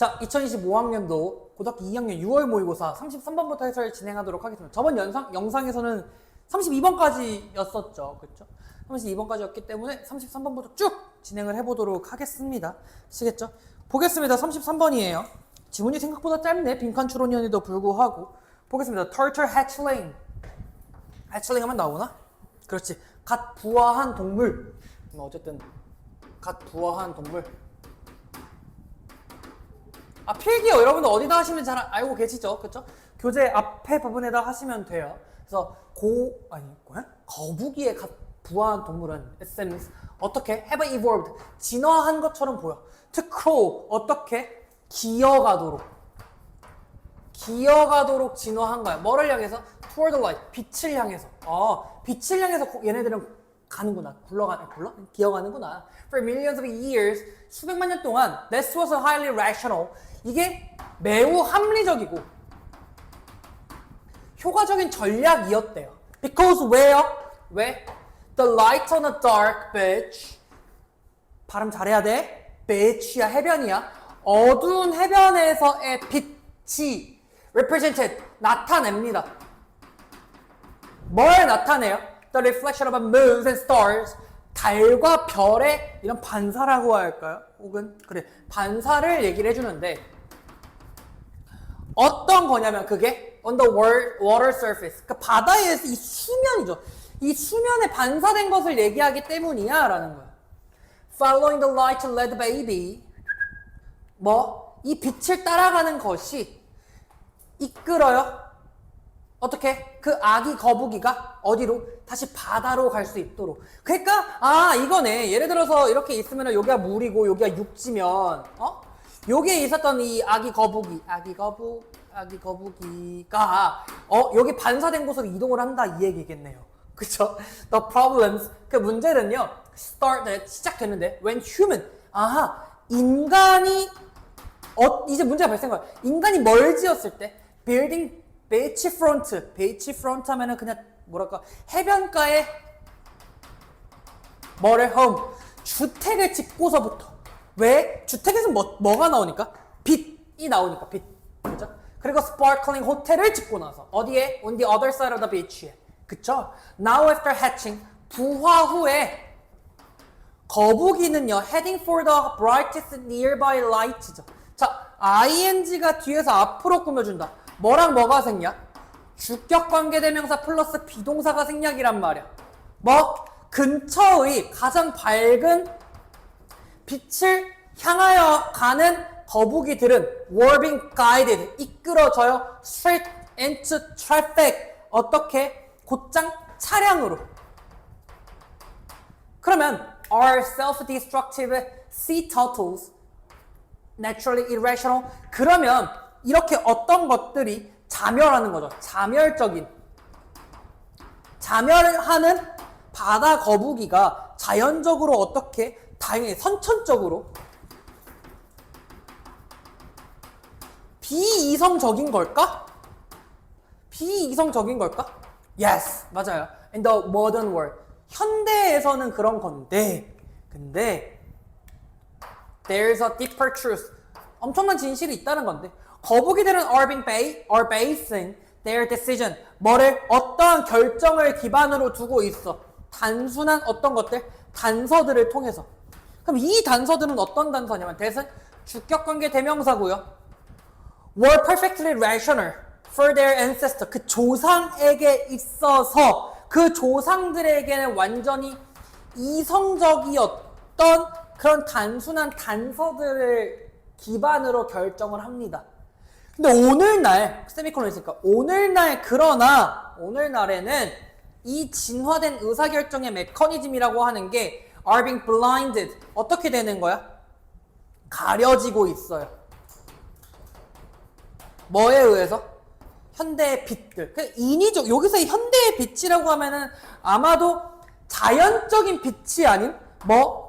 자, 2025학년도 고등학교 2학년 6월 모의고사 33번부터 해설 진행하도록 하겠습니다. 저번 영상에서는 32번까지였었죠. 그렇죠? 32번까지였기 때문에 33번부터 쭉 진행을 해보도록 하겠습니다. 아시겠죠? 보겠습니다. 33번이에요. 지문이 생각보다 짧네. 빈칸 추론이었는데도 불구하고. 보겠습니다. Turtle hatchling. hatchling 하면 나오나? 그렇지. 갓 부화한 동물. 어쨌든 갓 부화한 동물. 아, 필기요. 여러분들 어디다 하시면 잘 알고 계시죠? 그쵸? 교재 앞에 부분에다 하시면 돼요. 그래서 거북이의 갓 부화한 동물은 essence 어떻게? have evolved 진화한 것처럼 보여. to crawl 어떻게? 기어가도록 진화한 거야. 뭐를 향해서? toward the light 빛을 향해서. 빛을 향해서 얘네들은 가는구나. 기어가는구나. For millions of years 수백만 년 동안 this was a highly rational 이게 매우 합리적이고 효과적인 전략이었대요. Because where? 왜? The light on a dark beach 발음 잘해야 돼. beach야 해변이야. 어두운 해변에서의 빛이 represented 나타냅니다. 뭘 나타내요? The reflection of moons and stars 달과 별의 이런 반사라고 할까요? 혹은 그래 반사를 얘기를 해주는데 어떤 거냐면 그게 on the water surface 그 바다에서 이 수면이죠. 이 수면에 반사된 것을 얘기하기 때문이야 라는 거야. Following the light led baby 이 빛을 따라가는 것이 이끌어요. 어떻게? 그 아기 거북이가 어디로? 다시 바다로 갈 수 있도록. 그러니까 이거네. 예를 들어서 이렇게 있으면 여기가 물이고 여기가 육지면 여기에 있었던 이 아기 거북이가 여기 반사된 곳으로 이동을 한다 이 얘기겠네요. 그쵸? The problems 그 문제는요. started 시작됐는데 when human 인간이 이제 문제가 발생한 거야. 인간이 뭘 지었을 때 building beachfront 하면은 그냥 뭐랄까 해변가에 home 주택을 짓고서부터 왜 주택에서 뭐가 나오니까 빛이 나오니까 빛 그죠? 그리고 sparkling 호텔을 짓고 나서 어디에 on the other side of the beach에 그쵸? Now after hatching 부화 후에 거북이는요 heading for the brightest nearby light죠. 자 ing가 뒤에서 앞으로 꾸며준다. 뭐랑 뭐가 생략? 주격관계대명사 플러스 비동사가 생략이란 말이야. 근처의 가장 밝은 빛을 향하여 가는 거북이들은 were being guided 이끌어져요. straight into traffic 어떻게? 곧장 차량으로. 그러면 are self-destructive sea turtles naturally irrational 그러면 이렇게 어떤 것들이 자멸하는 거죠. 자멸하는 바다 거북이가 자연적으로 어떻게 다행히 선천적으로 비이성적인 걸까? Yes, 맞아요. In the modern world. 현대에서는 그런 건데 근데 there's a deeper truth. 엄청난 진실이 있다는 건데 거북이들은 are basing their decision 어떠한 결정을 기반으로 두고 있어. 단순한 어떤 것들 단서들을 통해서. 그럼 이 단서들은 어떤 단서냐면 대신 주격관계 대명사고요. were perfectly rational for their ancestor 그 조상에게 있어서 그 조상들에게는 완전히 이성적이었던 그런 단순한 단서들을 기반으로 결정을 합니다. 근데 오늘날 세미콜론 있으니까 오늘날에는 이 진화된 의사결정의 메커니즘이라고 하는 게 are being blinded 어떻게 되는 거야? 가려지고 있어요. 뭐에 의해서? 현대의 빛들. 인위적 여기서 현대의 빛이라고 하면은 아마도 자연적인 빛이 아닌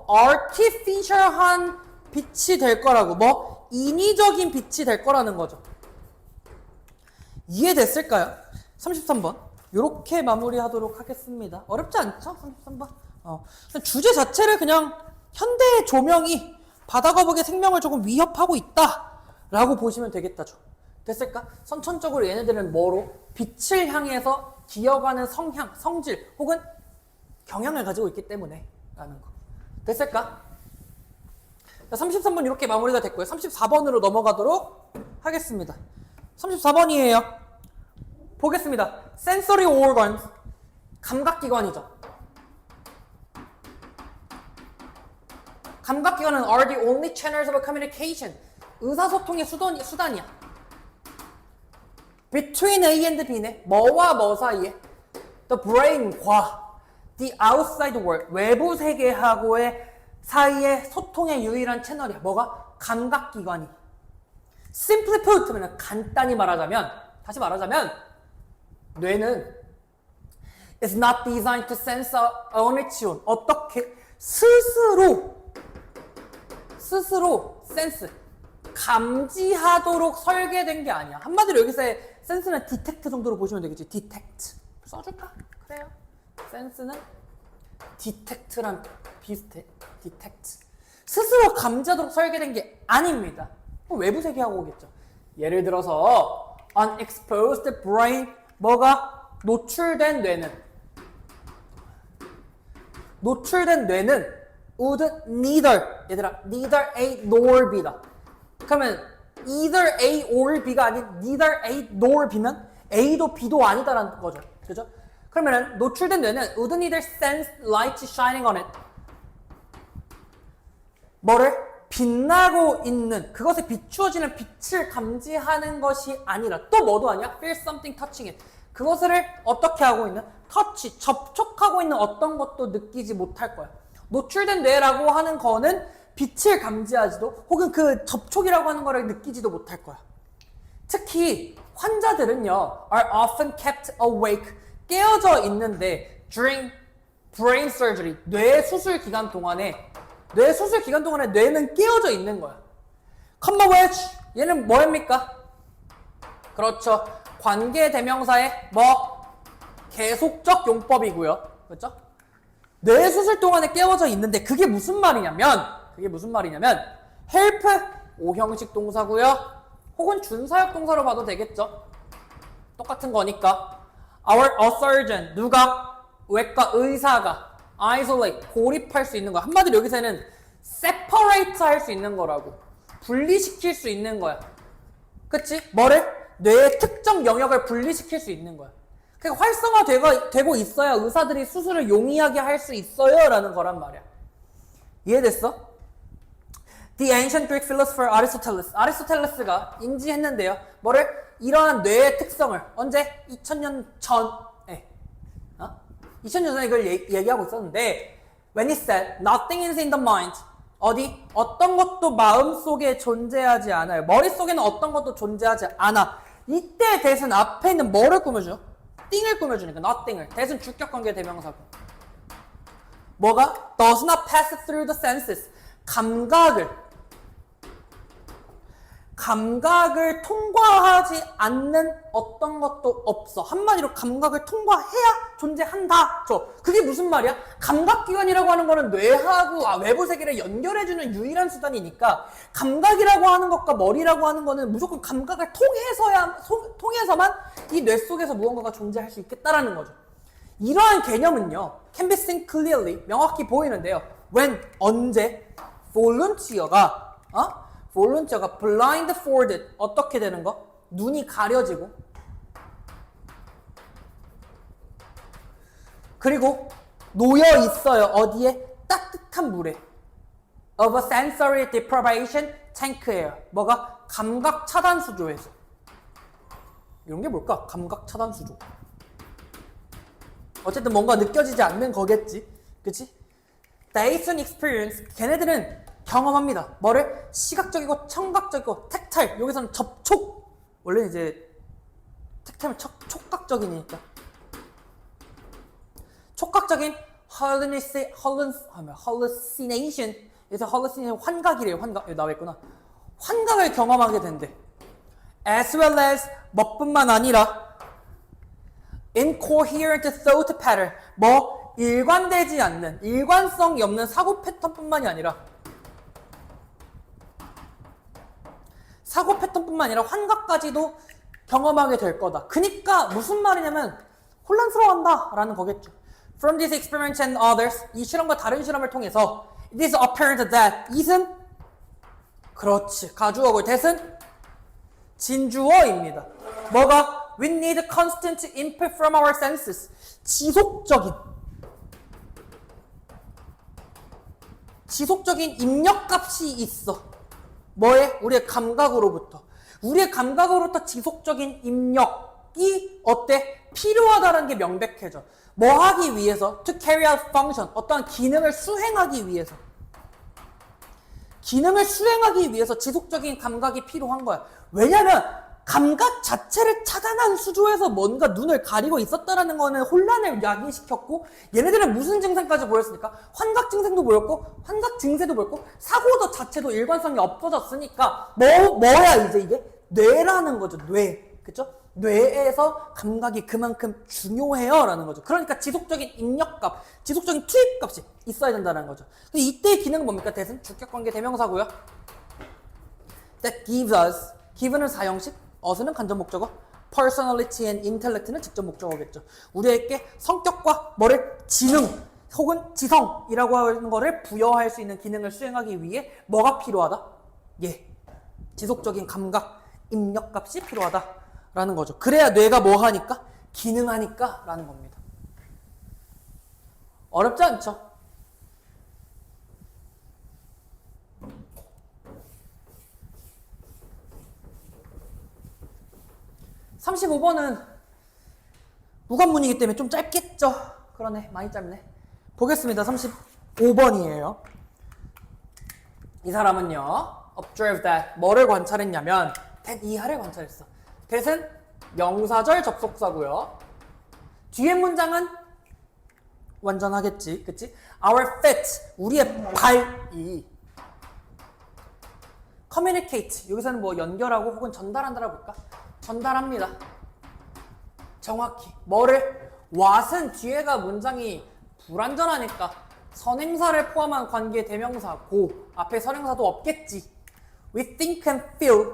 artificial한 빛이 될 거라고 인위적인 빛이 될 거라는 거죠. 이해됐을까요? 33번 요렇게 마무리하도록 하겠습니다. 어렵지 않죠? 33번 주제 자체를 그냥 현대의 조명이 바다거북의 생명을 조금 위협하고 있다 라고 보시면 되겠다죠. 됐을까? 선천적으로 얘네들은 뭐로? 빛을 향해서 기어가는 성향, 성질 혹은 경향을 가지고 있기 때문에 라는 거. 됐을까? 33번 이렇게 마무리가 됐고요. 34번으로 넘어가도록 하겠습니다. 34번이에요. 보겠습니다. Sensory organs, 감각기관이죠. 감각기관은 are the only channels of communication. 의사소통의 수단이야. Between A and B네. 뭐와 뭐 사이에? The brain과 the outside world, 외부 세계하고의 사이의 소통의 유일한 채널이야. 뭐가? 감각기관이. Simply put, 간단히 말하자면, 다시 말하자면, 뇌는 is not designed to sense on its own. 어떻게? 스스로 sense, 감지하도록 설계된 게 아니야. 한마디로 여기서의 sense는 detect 정도로 보시면 되겠지. detect. 써줄까? 그래요. sense는 detect랑 비슷해. detect. 스스로 감지하도록 설계된 게 아닙니다. 외부 세계하고 오겠죠. 예를 들어서 unexposed brain, 뭐가? 노출된 뇌는 would neither, 얘들아, neither A nor B다. 그러면 either A or B가 아닌 neither A nor B면 A도 B도 아니다라는 거죠. 그죠? 그러면 노출된 뇌는 would neither sense light shining on it. 뭐를? 빛나고 있는, 그것에 비추어지는 빛을 감지하는 것이 아니라 또 뭐도 아니야? feel something touching it. 그것을 어떻게 하고 있는? 터치, 접촉하고 있는 어떤 것도 느끼지 못할 거야. 노출된 뇌라고 하는 거는 빛을 감지하지도 혹은 그 접촉이라고 하는 거를 느끼지도 못할 거야. 특히 환자들은요, are often kept awake, 깨어져 있는데 during brain surgery, 뇌 수술 기간 동안에 뇌는 깨어져 있는 거야. comma which, 얘는 뭐입니까? 그렇죠. 관계대명사의 뭐? 계속적 용법이고요. 그렇죠? 뇌 수술 동안에 깨어져 있는데 그게 무슨 말이냐면 help, 오형식 동사고요. 혹은 준사역 동사로 봐도 되겠죠. 똑같은 거니까. Our a surgeon, 누가? 외과 의사가 isolate, 고립할 수 있는 거야. 한마디로 여기서는 separate 할 수 있는 거라고. 분리시킬 수 있는 거야. 그치? 뭐를? 뇌의 특정 영역을 분리시킬 수 있는 거야. 그러니까 활성화되고 있어야 의사들이 수술을 용이하게 할 수 있어요 라는 거란 말이야. 이해됐어? The ancient Greek philosopher 아리스토텔레스가 인지했는데요. 뭐를? 이러한 뇌의 특성을 언제? 2000년 전에 2000년 전에 이걸 얘기하고 있었는데 when he said nothing is in the mind, 어디? 어떤 것도 마음속에 존재하지 않아요. 머릿속에는 어떤 것도 존재하지 않아. 이때 대신 앞에 있는 뭐를 꾸며줘? 띵을 꾸며주니까 nothing을. 대신 주격관계 대명사고. 뭐가? does not pass through the senses. 감각을 통과하지 않는 어떤 것도 없어. 한마디로 감각을 통과해야 존재한다. 그게 무슨 말이야? 감각기관이라고 하는 거는 뇌하고 외부 세계를 연결해주는 유일한 수단이니까 감각이라고 하는 것과 머리라고 하는 거는 무조건 감각을 통해서만 이 뇌 속에서 무언가가 존재할 수 있겠다라는 거죠. 이러한 개념은요, can be seen clearly, 명확히 보이는데요. when, 언제, volunteer가 blindfolded, 어떻게 되는 거? 눈이 가려지고 그리고 놓여 있어요. 어디에? 따뜻한 물에. of a sensory deprivation tank에요. 뭐가? 감각 차단 수조에서. 이런 게 뭘까? 감각 차단 수조. 어쨌든 뭔가 느껴지지 않는 거겠지. 그치? They soon experience, 걔네들은 경험합니다. 뭐를? 시각적이고 청각적이고 텍타일. 여기서는 접촉. 원래는 이제 텍타일은 촉각적이니까. 촉각적인 hallucination. 여기서 hallucination 환각이래요. 환각. 여기 나와있구나. 환각을 경험하게 된대. As well as 뭐뿐만 아니라 incoherent thought pattern. 뭐 일관되지 않는, 일관성이 없는 사고 패턴뿐만이 아니라 사고 패턴뿐만 아니라 환각까지도 경험하게 될 거다. 그니까 무슨 말이냐면 혼란스러워한다 라는 거겠죠. From this experiment and others, 이 실험과 다른 실험을 통해서 it is apparent that it은 그렇지, 가주어고 that은 진주어입니다. 뭐가? We need constant input from our senses. 지속적인 입력값이 있어. 뭐에? 우리의 감각으로부터. 우리의 감각으로부터 지속적인 입력이 어때? 필요하다는 게 명백해져. 뭐 하기 위해서? To carry out function. 어떠한 기능을 수행하기 위해서. 기능을 수행하기 위해서 지속적인 감각이 필요한 거야. 왜냐면 감각 자체를 차단한 수조에서 뭔가 눈을 가리고 있었다라는 거는 혼란을 야기시켰고, 얘네들은 무슨 증상까지 보였습니까? 환각 증상도 보였고, 환각 증세도 보였고, 사고도 자체도 일관성이 없어졌으니까 뭐야 이제 이게? 뇌라는 거죠. 뇌. 그쵸? 뇌에서 감각이 그만큼 중요해요 라는 거죠. 그러니까 지속적인 입력값, 지속적인 투입값이 있어야 된다는 거죠. 근데 이때의 기능은 뭡니까? that은 주격관계 대명사고요. That gives us, give는 사형식, us는 간접목적어, personality and intellect는 직접목적어겠죠. 우리에게 성격과 뭐를? 지능 혹은 지성이라고 하는 거를 부여할 수 있는 기능을 수행하기 위해 뭐가 필요하다? 예, 지속적인 감각, 입력값이 필요하다 라는 거죠. 그래야 뇌가 뭐 하니까? 기능하니까 라는 겁니다. 어렵지 않죠? (35번은) 무관문이기 때문에 좀 짧겠죠? 그러네, 많이 짧네. 보겠습니다. 35번이에요. 이 사람은요, observe that, 뭐를 관찰했냐면 that 이하를 관찰했어. that은 명사절 접속사고요. 뒤에 문장은 완전하겠지, 그치? Our feet, 우리의 발이 communicate, 여기서는 뭐 연결하고 혹은 전달한다라고 볼까? 전달합니다. 정확히 뭐를? what은 뒤에가 문장이 불완전하니까 선행사를 포함한 관계 대명사고 앞에 선행사도 없겠지. We think and feel,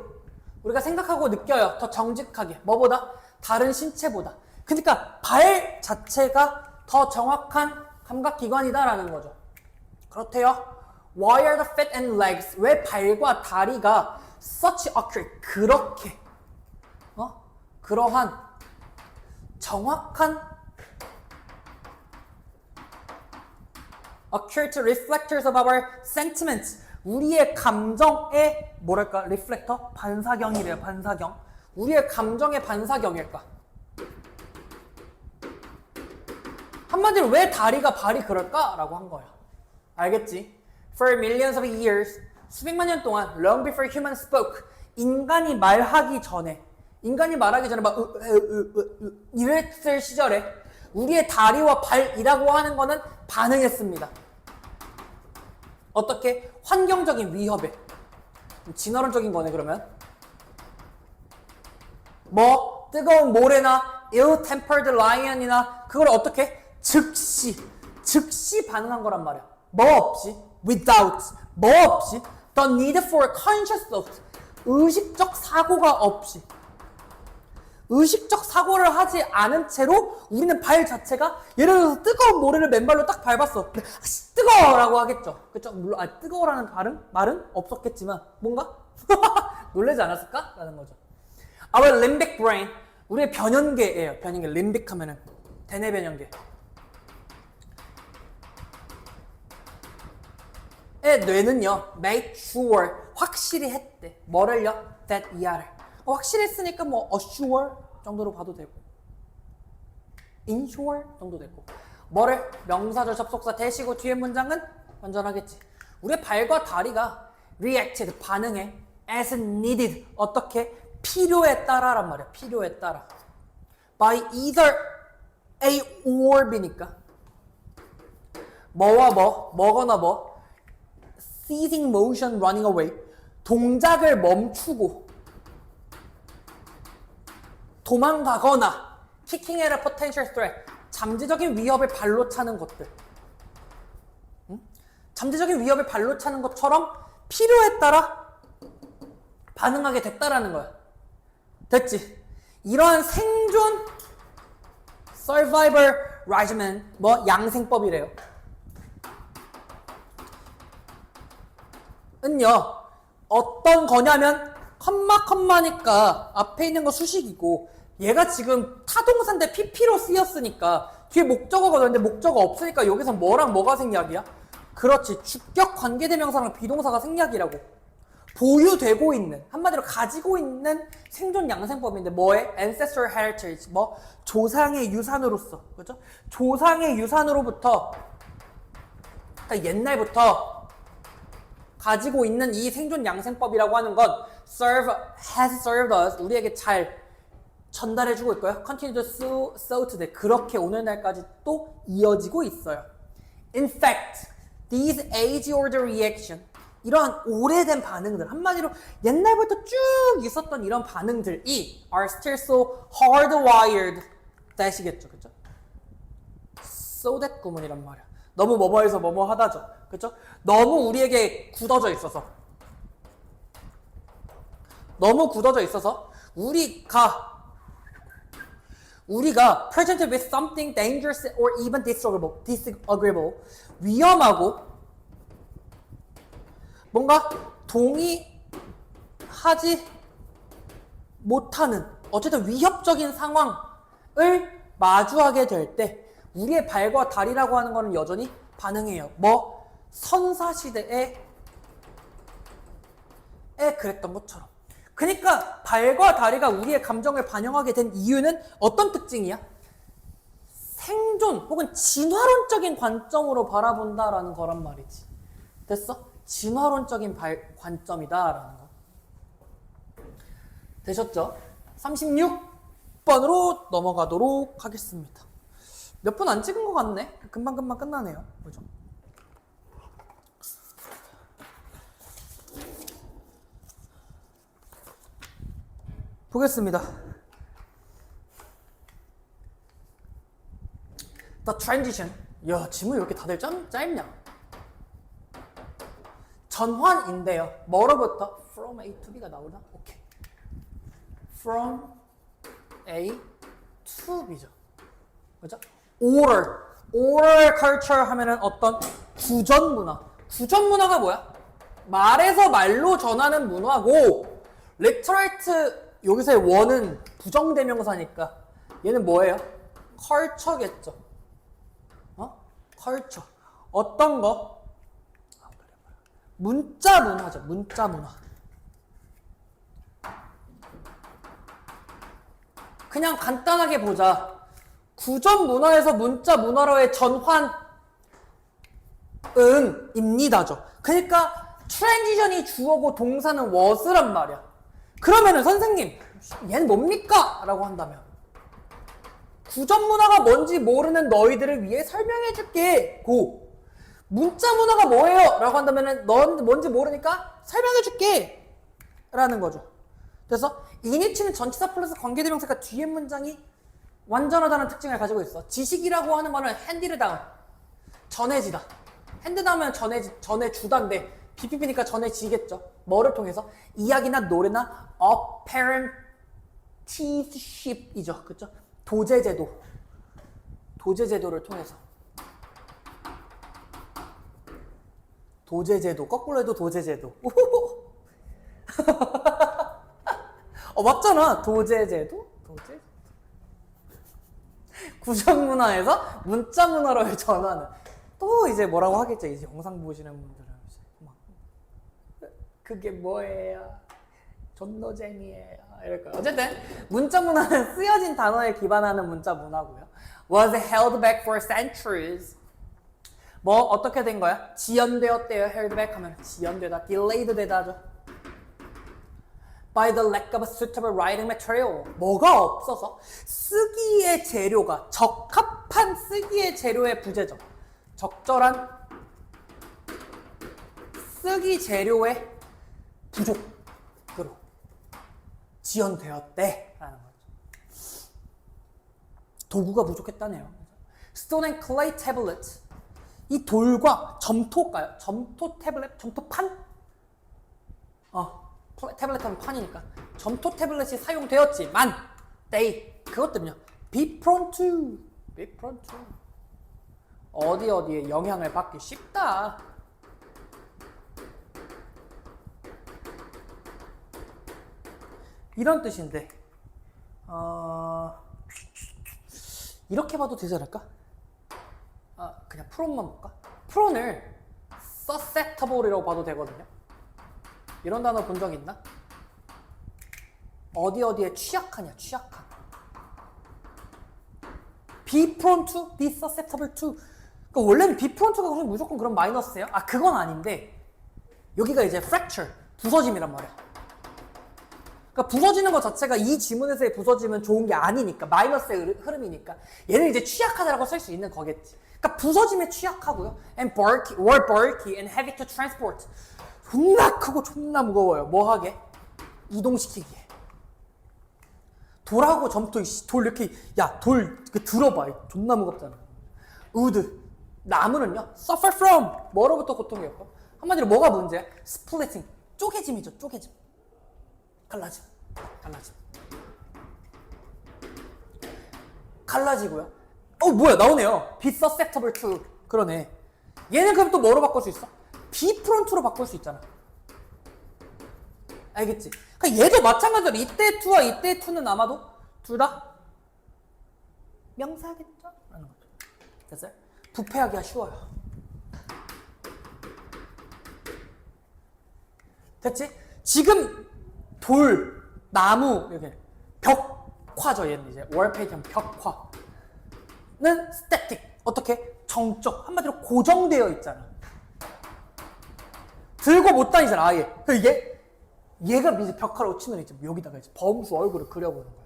우리가 생각하고 느껴요. 더 정직하게. 뭐보다? 다른 신체보다. 그러니까 발 자체가 더 정확한 감각기관이다라는 거죠. 그렇대요. Why are the feet and legs? 왜 발과 다리가 such accurate, 그렇게 그러한 정확한 accurate reflectors of our sentiments, 우리의 감정의 뭐랄까? 리플렉터? 반사경이래요. 반사경. 우리의 감정의 반사경일까? 한마디로 왜 다리가 발이 그럴까? 라고 한 거야. 알겠지? For millions of years, 수백만 년 동안, long before humans spoke, 인간이 말하기 전에 막 이랬을 시절에 우리의 다리와 발이라고 하는 거는 반응했습니다. 어떻게? 환경적인 위협에. 진화론적인 거네 그러면. 뭐 뜨거운 모래나 ill-tempered lion이나 그걸 어떻게? 즉시 반응한 거란 말이야. 뭐 없이? without. 뭐 없이? the need for conscious thought. 의식적 사고가 없이. 의식적 사고를 하지 않은 채로 우리는 발 자체가, 예를 들어서 뜨거운 모래를 맨발로 딱 밟았어. 근데 아씨 뜨거워라고 하겠죠. 그쵸? 물론 뜨거워라는 말은 없었겠지만 뭔가 놀라지 않았을까? 라는 거죠. Our limbic brain, 우리의 변연계예요. 변연계. limbic 하면은 대뇌 변연계. 의 뇌는요, made sure, 확실히 했대. 뭐를요? that 이하를. 확실했으니까 뭐 assure 정도로 봐도 되고, ensure 정도 되고, 뭐를? 명사절 접속사 대시고 뒤에 문장은 완전하겠지. 우리의 발과 다리가 reacted, 반응해, as needed, 어떻게? 필요에 따라란 말이야. 필요에 따라. by either A or B니까 뭐와 뭐거나 뭐, ceasing motion, running away, 동작을 멈추고 도망가거나, kicking at a potential threat, 잠재적인 위협을 발로 차는 것들. 잠재적인 위협을 발로 차는 것처럼 필요에 따라 반응하게 됐다라는 거야. 됐지? 이러한 생존 survival regimen 뭐 양생법이래요. 은요 어떤 거냐면 컴마니까 앞에 있는 거 수식이고 얘가 지금 타동사인데 PP로 쓰였으니까 뒤에 목적어가 되는데 목적어 없으니까 여기서 뭐랑 뭐가 생략이야? 그렇지. 주격 관계대명사랑 비동사가 생략이라고. 보유되고 있는, 한마디로 가지고 있는 생존 양생법인데 뭐에? ancestral heritage, 뭐 조상의 유산으로서, 그죠? 조상의 유산으로부터, 그러니까 옛날부터 가지고 있는 이 생존 양생법이라고 하는 건 has served us, 우리에게 잘 전달해주고 있고요. continue to so today, 그렇게 오늘날까지 또 이어지고 있어요. In fact, these age-old reaction, 이러한 오래된 반응들, 한마디로 옛날부터 쭉 있었던 이런 반응들이 are still so hardwired that이겠죠, 그죠? so that 구문이란 말이야. 너무 뭐뭐해서 뭐뭐하다죠, 그죠? 너무 우리에게 굳어져 있어서, 너무 굳어져 있어서 우리가 presented with something dangerous or even disagreeable, 위험하고 뭔가 동의하지 못하는 어쨌든 위협적인 상황을 마주하게 될 때 우리의 발과 다리라고 하는 거는 여전히 반응해요. 뭐 선사시대에 그랬던 것처럼. 그러니까 발과 다리가 우리의 감정을 반영하게 된 이유는 어떤 특징이야? 생존 혹은 진화론적인 관점으로 바라본다라는 거란 말이지. 됐어? 진화론적인 관점이다라는 거. 되셨죠? 36번으로 넘어가도록 하겠습니다. 몇 분 안 찍은 것 같네? 금방금방 끝나네요. 그죠? 보겠습니다. The transition. 야, 지문이 왜 이렇게 다들 짧냐? 전환인데요. 뭐로부터? From A to B가 나오나? 오케이. From A to B죠. 그죠? Oral culture 하면은 어떤 구전 문화. 구전 문화가 뭐야? 말에서 말로 전하는 문화고, literate 여기서의 원은 부정대명사니까 얘는 뭐예요? culture겠죠. culture. 어떤 거? 문자 문화죠. 문자 문화. 그냥 간단하게 보자. 구전 문화에서 문자 문화로의 전환은 입니다죠. 그러니까 트랜지션이 주어고 동사는 was란 말이야. 그러면은 선생님, 얘는 뭡니까? 라고 한다면 구전 문화가 뭔지 모르는 너희들을 위해 설명해 줄게. 고. 문자 문화가 뭐예요? 라고 한다면은 넌 뭔지 모르니까 설명해 줄게. 라는 거죠. 그래서 이니치는 전치사 플러스 관계대명사가 뒤에 문장이 완전하다는 특징을 가지고 있어. 지식이라고 하는 거는 핸디를 다운. 전해지다. 핸드 다음은 전해주다인데 BPP니까 전해지겠죠. 뭐를 통해서? 이야기나 노래나 apprenticeship이죠. 그쵸? 도제제도를 통해서. 도제제도. 거꾸로 해도 도제제도. 맞잖아. 도제제도? 구전문화에서 문자문화로의 전환은. 또 이제 뭐라고 하겠죠. 이제 영상 보시는 분들은. 그게 뭐예요? 존노잼이에요. 이럴까요? 어쨌든 문자문화는 쓰여진 단어에 기반하는 문자문화고요. Was held back for centuries. 뭐 어떻게 된 거야? 지연되었대요. held back 하면 지연되다, delayed 되다죠. By the lack of suitable writing material. 뭐가 없어서 쓰기의 재료가 적합한 쓰기의 재료의 부재죠. 적절한 쓰기 재료의 부족으로 지연되었대라는 거죠. 도구가 부족했다네요. Stone and clay tablet. 이 돌과 점토일까요? 점토 태블릿? 점토판? 태블릿 하면 판이니까 점토 태블릿이 사용되었지만 they 그것 때문에 be prone to 어디에 영향을 받기 쉽다. 이런 뜻인데 이렇게 봐도 되지 않을까? 그냥 프론만 볼까? 프론을 susceptible이라고 봐도 되거든요. 이런 단어 본 적 있나? 어디에 취약하냐, 취약한. be prone to, be susceptible to. 그러니까 원래는 be prone to가 무조건 그런 마이너스예요? 그건 아닌데 여기가 이제 fracture, 부서짐이란 말이야. 그러니까 부서지는 것 자체가 이 지문에서의 부서짐은 좋은 게 아니니까, 마이너스의 흐름이니까 얘는 이제 취약하다라고 쓸 수 있는 거겠지. 그러니까 부서짐에 취약하고요. and bulky, were bulky and heavy to transport. 존나 크고 존나 무거워요. 뭐 하게? 이동시키기에. 돌하고 점토, 돌 이렇게, 야, 돌 들어봐. 존나 무겁잖아. wood, 나무는요, suffer from, 뭐로부터 고통이 없고. 한마디로 뭐가 문제야? splitting, 쪼개짐이죠, 쪼개짐. 갈라짐. 갈라지고요. 뭐야, 나오네요. be susceptible to. 그러네. 얘는 그럼 또 뭐로 바꿀 수 있어? be prone to로 바꿀 수 있잖아. 알겠지? 그러니까 얘도 마찬가지로 이때 to와 이때 to는 아마도 둘 다 명사겠죠? 라는 거죠. 됐어요? 부패하기가 쉬워요. 됐지? 지금 돌, 나무, 이렇게 벽화죠. 얘는 이제 월페이션 벽화는 static. 어떻게? 정적. 한마디로 고정되어 있잖아. 들고 못 다니잖아, 아예. 이게 얘가 이제 벽화로 치면 이제 여기다가 이제 범수 얼굴을 그려보는 거야.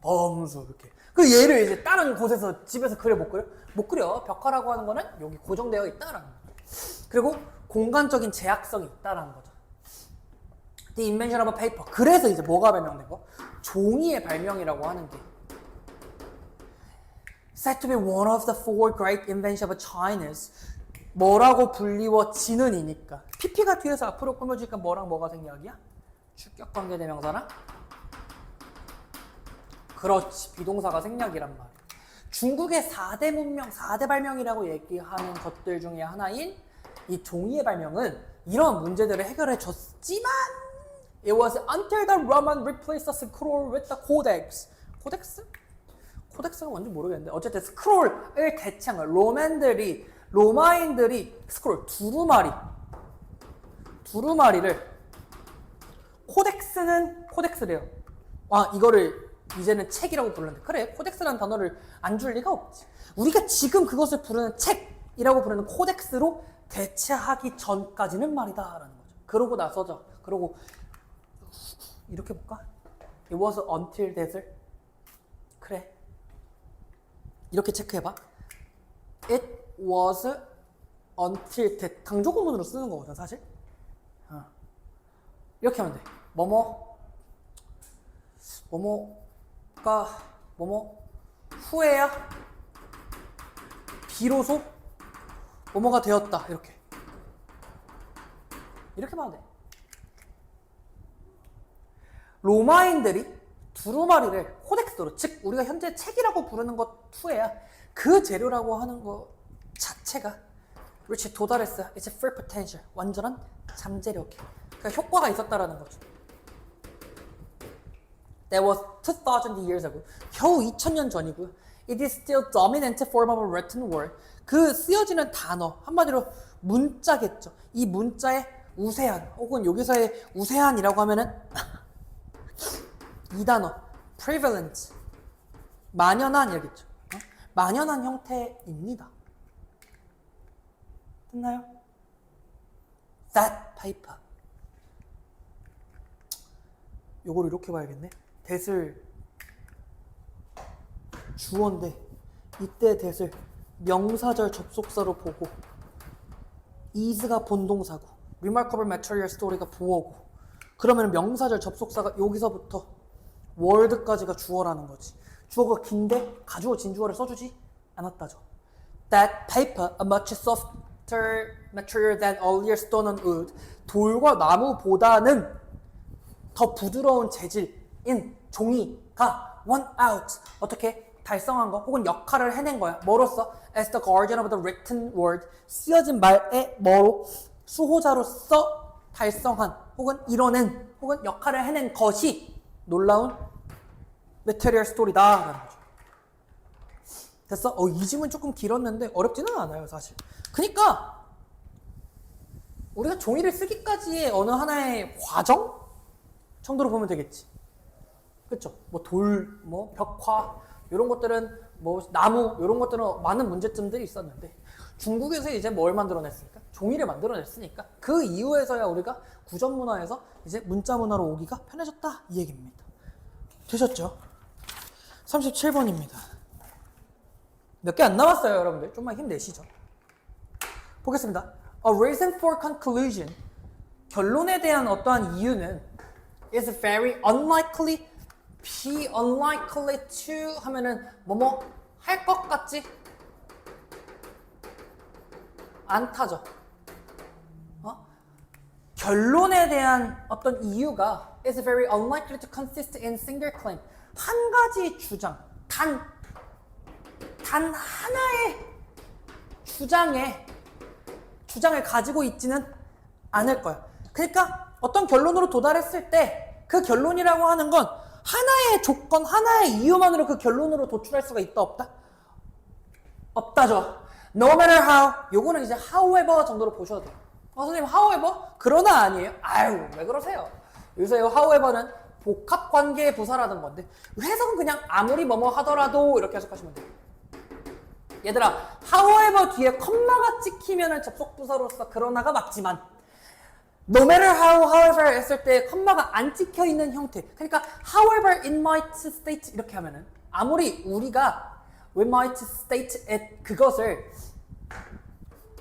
범수 이렇게. 얘를 이제 다른 곳에서 집에서 그려 못 그려? 못 그려. 벽화라고 하는 거는 여기 고정되어 있다라는 거야. 그리고 공간적인 제약성이 있다라는 거죠. The invention of a paper. 그래서 이제 뭐가 발명된 거? 종이의 발명이라고 하는 게 said to be one of the four great inventions of China's. 뭐라고 불리워지는 이니까. PP가 뒤에서 앞으로 꾸며지니까 뭐랑 뭐가 생략이야? 주격관계 대명사랑? 그렇지. 비동사가 생략이란 말이야. 중국의 4대 문명, 4대 발명이라고 얘기하는 것들 중에 하나인 이 종이의 발명은 이런 문제들을 해결해 줬지만 It was until the Roman replaced the scroll with the codex. 코덱스? 코덱스가 뭔지 모르겠는데 어쨌든 스크롤을 대체한 거야. 로마인들이 스크롤, 두루마리를 코덱스래요. 이거를 이제는 책이라고 부르는데 그래, 코덱스라는 단어를 안 줄 리가 없지. 우리가 지금 그것을 부르는 책이라고 부르는 코덱스로 대체하기 전까지는 말이다 라는 거죠. 그러고 나서죠. 그러고 이렇게 볼까? It was until that. 그래. 이렇게 체크해봐. It was until that. 강조구문으로 쓰는 거거든 사실. 이렇게 하면 돼. 뭐뭐가 후에야 비로소 뭐뭐가 되었다. 이렇게 하면 돼. 로마인들이 두루마리를 코덱스로, 즉 우리가 현재 책이라고 부르는 것 후에야 그 재료라고 하는 것 자체가 그렇지 도달했어요. It's a full potential. 완전한 잠재력이. 그러니까 효과가 있었다라는 거죠. That was 2000 years ago. 겨우 2000년 전이고요. It is still dominant form of a written word. 그 쓰여지는 단어, 한마디로 문자겠죠. 이 문자의 우세한, 혹은 여기서의 우세한이라고 하면은 이 단어, prevalent, 만연한 이라겠죠. 만연한 형태입니다. 됐나요? That paper. 요거를 이렇게 봐야겠네. that을 주어인데 이때 that을 명사절 접속사로 보고 is가 본동사고 remarkable material story가 부어고 그러면 명사절 접속사가 여기서부터 word까지가 주어라는 거지. 주어가 긴데 가주어 진주어를 써주지 않았다죠. That paper, a much softer material than earlier stone and wood. 돌과 나무보다는 더 부드러운 재질인 종이가 won out. 어떻게? 달성한 거 혹은 역할을 해낸 거야. 뭐로써? As the guardian of the written word. 쓰여진 말의 뭐로? 수호자로서 달성한 혹은 이뤄낸 혹은 역할을 해낸 것이 놀라운 material story다라는 거죠. 됐어? 이 질문 조금 길었는데 어렵지는 않아요, 사실. 그러니까 우리가 종이를 쓰기까지의 어느 하나의 과정 정도로 보면 되겠지. 그렇죠? 뭐 돌, 뭐 벽화 이런 것들은 뭐 나무 이런 것들은 많은 문제점들이 있었는데 중국에서 이제 뭘 만들어냈습니까? 종이를 만들어냈으니까 그 이후에서야 우리가 구전 문화에서 이제 문자 문화로 오기가 편해졌다 이 얘기입니다. 되셨죠? 37번입니다. 몇 개 안 남았어요, 여러분들. 좀만 힘내시죠. 보겠습니다. A reason for conclusion. 결론에 대한 어떠한 이유는 is very unlikely, be unlikely to 하면은 뭐뭐 할 것 같지 않다죠. 결론에 대한 어떤 이유가 is very unlikely to consist in single claim. 한 가지 주장, 단 하나의 주장을 가지고 있지는 않을 거야. 그러니까 어떤 결론으로 도달했을 때 그 결론이라고 하는 건 하나의 조건, 하나의 이유만으로 그 결론으로 도출할 수가 있다, 없다? 없다죠. No matter how. 요거는 이제 however 정도로 보셔도 돼요. 선생님 however? 그러나 아니에요? 아유, 왜 그러세요? 여기서 이 however는 복합관계의 부사라는 건데 해석은 그냥 아무리 뭐뭐 하더라도 이렇게 해석하시면 돼요. 얘들아, however 뒤에 컴마가 찍히면 접속부사로서 그러나가 맞지만 no matter how, however 했을 때 컴마가 안 찍혀 있는 형태. 그러니까 however it might state 이렇게 하면은 아무리 우리가 we might state it 그것을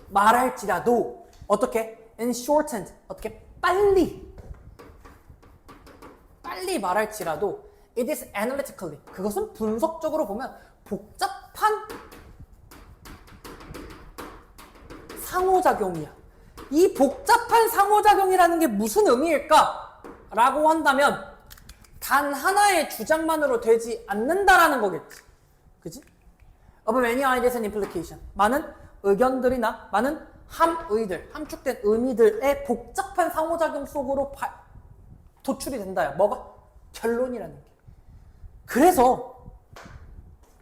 말할지라도 어떻게? in shortened 어떻게? 빨리 말할지라도 it is analytically 그것은 분석적으로 보면 복잡한 상호작용이야. 이 복잡한 상호작용이라는 게 무슨 의미일까? 라고 한다면 단 하나의 주장만으로 되지 않는다라는 거겠지. 그지? Of many ideas and implication. 많은 의견들이나 많은 함축된 의미들의 복잡한 상호작용 속으로 도출이 된다야. 뭐가? 결론이라는 게. 그래서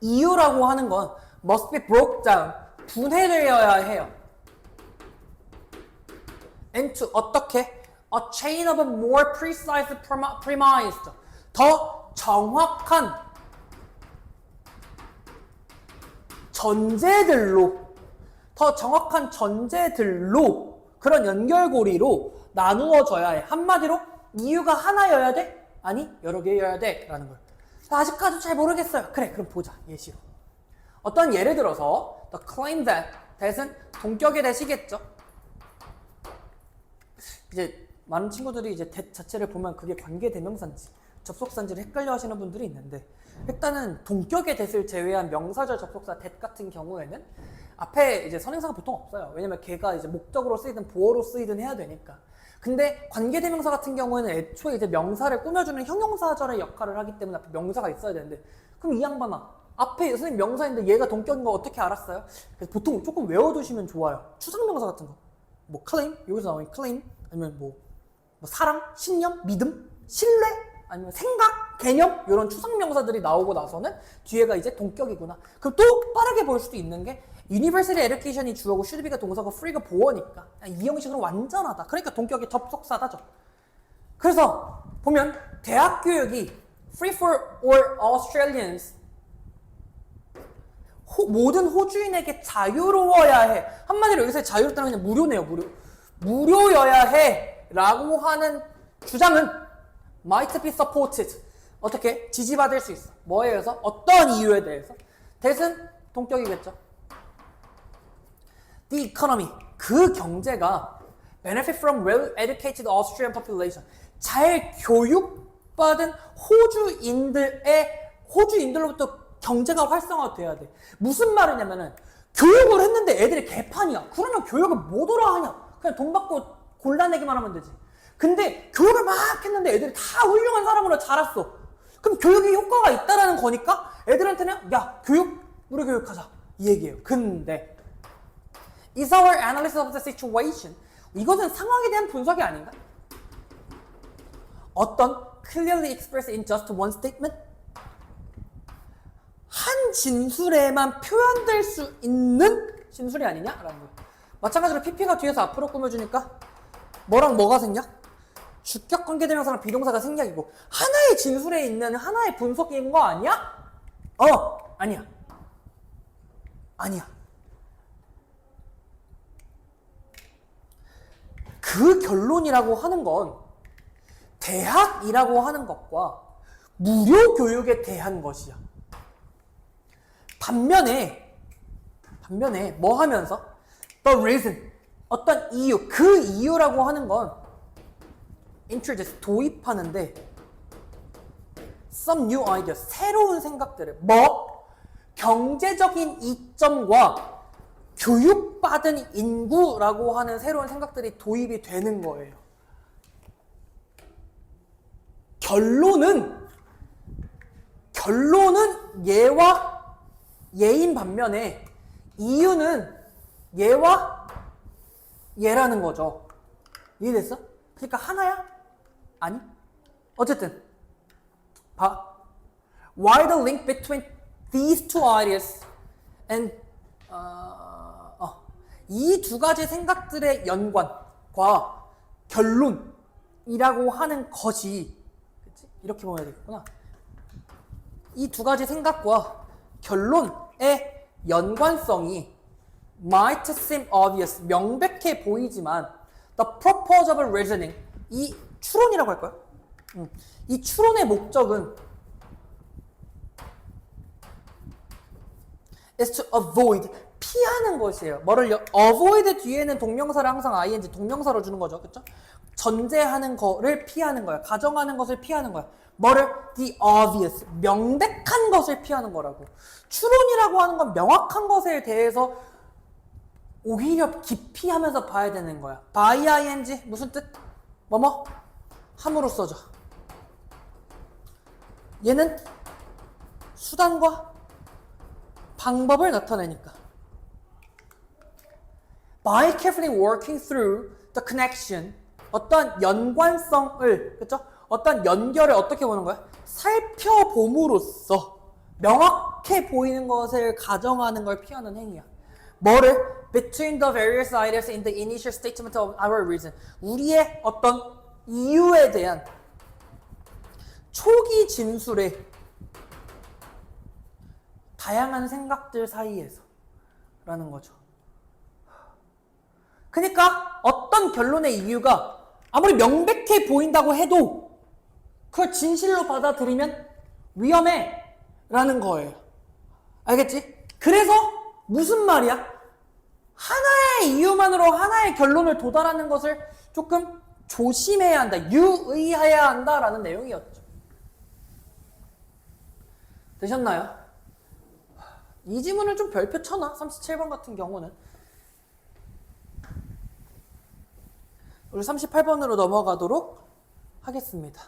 이유라고 하는 건 must be broke down. 분해되어야 해요. into 어떻게? A chain of more precise premised. 더 정확한 전제들로 그런 연결고리로 나누어져야 해. 한마디로 이유가 하나여야 돼? 아니 여러 개여야 돼 라는 걸. 아직까지 잘 모르겠어요. 그래, 그럼 보자. 예시로 어떤 예를 들어서 the claim that은 동격의 대시겠죠. 이제 많은 친구들이 이제 that 자체를 보면 그게 관계대명사인지 접속사인지를 헷갈려 하시는 분들이 있는데 일단은 동격의 that을 제외한 명사절 접속사 that 같은 경우에는 앞에 이제 선행사가 보통 없어요. 왜냐면 걔가 이제 목적으로 쓰이든 보어로 쓰이든 해야 되니까. 근데 관계대명사 같은 경우에는 애초에 이제 명사를 꾸며주는 형용사절의 역할을 하기 때문에 앞에 명사가 있어야 되는데 그럼 이 양반아 앞에 선생님 명사인데 얘가 동격인 거 어떻게 알았어요? 그래서 보통 조금 외워두시면 좋아요. 추상명사 같은 거. 뭐 claim, 여기서 나오는 claim 아니면 뭐 사랑, 신념, 믿음, 신뢰 아니면 생각, 개념 이런 추상명사들이 나오고 나서는 뒤에가 이제 동격이구나. 그럼 또 빠르게 볼 수도 있는 게 Universal Education이 주어고 should be가 동사고 free가 보어니까 이 형식으로 완전하다. 그러니까 동격이 접속사다죠. 그래서 보면 대학 교육이 free for all Australians 모든 호주인에게 자유로워야 해. 한마디로 여기서 자유롭다는 그냥 무료네요. 무료여야 해 라고 하는 주장은 might be supported 어떻게? 지지받을 수 있어. 뭐에 의해서? 어떤 이유에 대해서? that은 동격이겠죠. The economy 그 경제가 benefit from well-educated Austrian population 잘 교육받은 호주인들로부터 경제가 활성화돼야 돼. 무슨 말이냐면은 교육을 했는데 애들이 개판이야. 그러면 교육을 뭐더라 하냐? 그냥 돈 받고 골라내기만 하면 되지. 근데 교육을 막 했는데 애들이 다 훌륭한 사람으로 자랐어. 그럼 교육이 효과가 있다라는 거니까 애들한테는 야, 우리 교육하자. 이 얘기예요. 근데 is our analysis of the situation, 이것은 상황에 대한 분석이 아닌가? 어떤 clearly expressed in just one statement? 한 진술에만 표현될 수 있는 진술이 아니냐라는 거예요. 마찬가지로 PP가 뒤에서 앞으로 꾸며주니까 뭐랑 뭐가 생략? 주격 관계대명사랑 비동사가 생략이고 하나의 진술에 있는 하나의 분석인 거 아니야? 아니야. 아니야. 그 결론이라고 하는 건 대학이라고 하는 것과 무료 교육에 대한 것이야. 반면에 뭐 하면서 the reason, 어떤 이유, 그 이유라고 하는 건 introduce, 도입하는데 some new ideas, 새로운 생각들을 경제적인 이점과 교육받은 인구라고 하는 새로운 생각들이 도입이 되는 거예요. 결론은 얘와 얘인 반면에 이유는 얘와 얘라는 거죠. 이해됐어? 그러니까 하나야? 아니? 어쨌든 봐. Why the link between these two ideas and 이 두 가지 생각들의 연관과 결론이라고 하는 것이, 그치? 이렇게 보면 되겠구나. 이 두 가지 생각과 결론의 연관성이 might seem obvious, 명백해 보이지만 the purpose of reasoning, 이 추론이라고 할까요? 이 추론의 목적은 is to avoid, 피하는 것이에요. 뭐를요? avoid 뒤에는 동명사를 항상 ing, 동명사로 주는 거죠. 그쵸? 전제하는 거를 피하는 거야. 가정하는 것을 피하는 거야. 뭐를? the obvious, 명백한 것을 피하는 거라고. 추론이라고 하는 건 명확한 것에 대해서 오히려 깊이 하면서 봐야 되는 거야. by ing, 무슨 뜻? 뭐뭐? 함으로 써져. 얘는 수단과 방법을 나타내니까. By carefully working through the connection, 어떤 연관성을, 그쵸? 어떤 연결을 어떻게 보는 거야? 살펴봄으로써 명확해 보이는 것을 가정하는 걸 피하는 행위야. 뭐를? Between the various ideas in the initial statement of our reason. 우리의 어떤 이유에 대한 초기 진술의 다양한 생각들 사이에서 라는 거죠. 그러니까 어떤 결론의 이유가 아무리 명백해 보인다고 해도 그걸 진실로 받아들이면 위험해 라는 거예요. 알겠지? 그래서 무슨 말이야? 하나의 이유만으로 하나의 결론을 도달하는 것을 조금 조심해야 한다, 유의해야 한다라는 내용이었죠. 되셨나요? 이 지문을 좀 별표 쳐놔. 37번 같은 경우는. 우리 38번으로 넘어가도록 하겠습니다.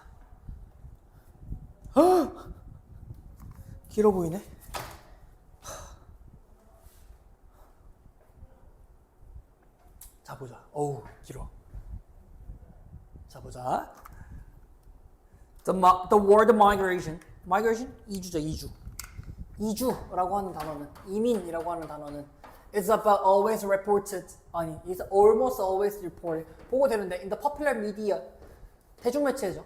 길어 보이네. 자, 보자. 어우, 길어. 자, 보자. The word migration. migration? 이주죠, 이주. 이주라고 하는 단어는, 이민이라고 하는 단어는 is about always reported, 아니, is almost always reported, 보고되는데 in the popular media, 대중매체죠.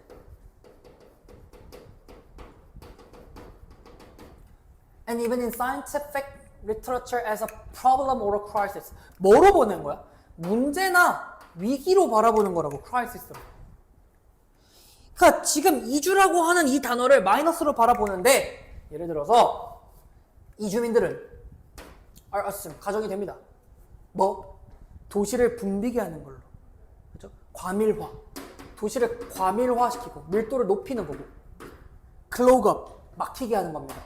And even in scientific literature as a problem or a crisis. 뭐로 보는 거야? 문제나 위기로 바라보는 거라고, crisis로. 그러니까 지금 이주라고 하는 이 단어를 마이너스로 바라보는데, 예를 들어서 이주민들은 are assumed, 가정이 됩니다. 뭐? 도시를 붐비게 하는 걸로. 그죠? 과밀화. 도시를 과밀화시키고 밀도를 높이는 거고. clog up, 막히게 하는 겁니다.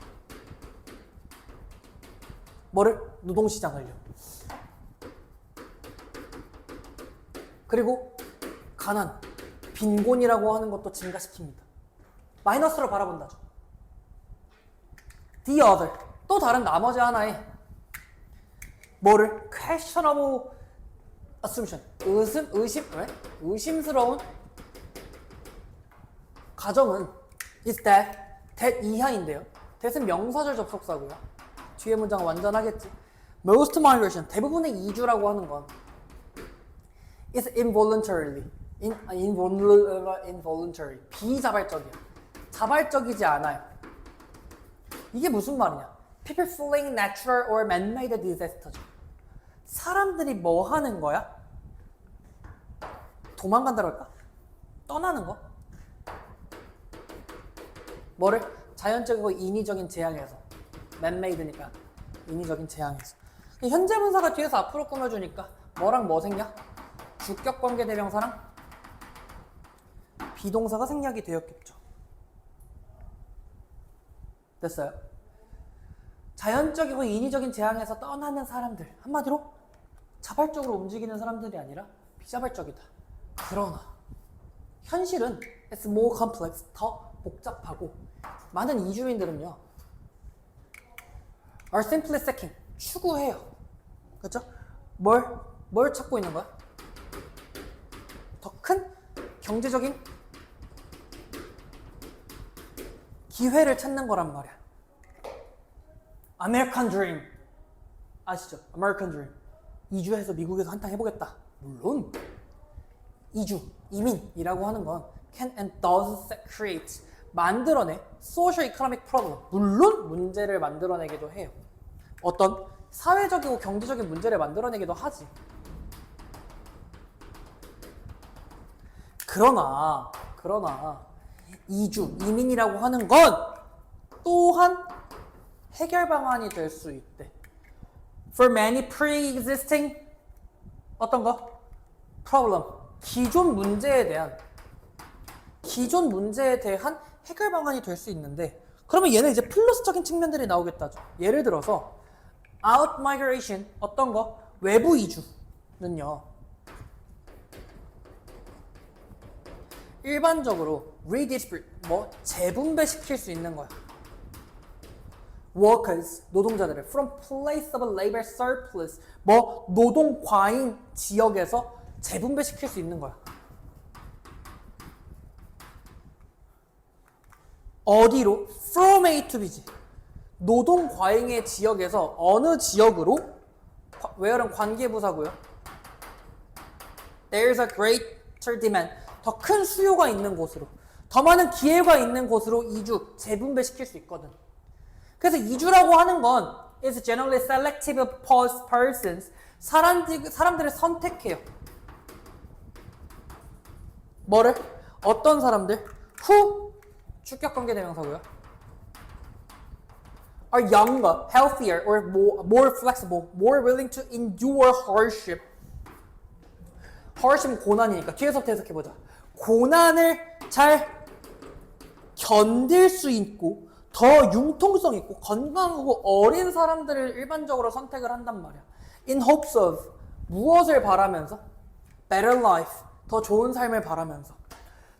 뭐를? 노동시장을요. 그리고 가난, 빈곤이라고 하는 것도 증가시킵니다. 마이너스로 바라본다죠. The other, 또 다른 나머지 하나의 뭐를? questionable assumption, 의심스러운 가정은 is that 이하인데요. that은 명사절 접속사고요. 뒤에 문장은 완전하겠지. Most migration, 대부분의 이주라고 하는 건 is involuntarily, involuntary, 비자발적이야. 자발적이지 않아요. 이게 무슨 말이냐? People fleeing natural or man-made disaster죠. 사람들이 뭐 하는 거야? 도망간다고 할까? 떠나는 거? 뭐를? 자연적이고 인위적인 재앙에서. man-made니까 인위적인 재앙에서. 현재 분사가 뒤에서 앞으로 꾸며주니까 뭐랑 뭐 생략? 주격 관계 대명사랑 비동사가 생략이 되었겠죠. 됐어요? 자연적이고 인위적인 재앙에서 떠나는 사람들, 한마디로 자발적으로 움직이는 사람들이 아니라 비자발적이다. 그러나 현실은 it's more complex, 더 복잡하고 많은 이주민들은요 are simply seeking, 추구해요. 그렇죠? 뭘 찾고 있는 거야? 더 큰 경제적인 기회를 찾는 거란 말이야. American Dream 아시죠? American Dream. 이주해서 미국에서 한탕 해보겠다. 물론 이주, 이민이라고 하는 건 can and does create, 만들어내 social economic problem, 물론 문제를 만들어내기도 해요. 어떤 사회적이고 경제적인 문제를 만들어내기도 하지. 그러나 이주, 이민이라고 하는 건 또한 해결 방안이 될 수 있대. For many pre-existing 어떤 거? problem, 기존 문제에 대한 해결 방안이 될 수 있는데, 그러면 얘는 이제 플러스적인 측면들이 나오겠다죠. 예를 들어서 out migration, 어떤 거? 외부 이주는요 일반적으로 redistribute, 재분배시킬 수 있는 거야. workers, 노동자들을 from place of labor surplus, 노동 과잉 지역에서 재분배시킬 수 있는 거야. 어디로? from A to B지. 노동 과잉의 지역에서 어느 지역으로? where는 관계부사고요. There's a greater demand, 더 큰 수요가 있는 곳으로, 더 많은 기회가 있는 곳으로 이주, 재분배시킬 수 있거든. 그래서 이주라고 하는 건 is generally selective of persons, 사람들을 선택해요. 뭐를? 어떤 사람들? who, 주격관계 대명사고요. are younger, healthier, or more flexible, more willing to endure hardship. hardship은 고난이니까 뒤에서부터 해석해보자. 고난을 잘 견딜 수 있고 더 융통성 있고 건강하고 어린 사람들을 일반적으로 선택을 한단 말이야. In hopes of, 무엇을 바라면서? better life, 더 좋은 삶을 바라면서,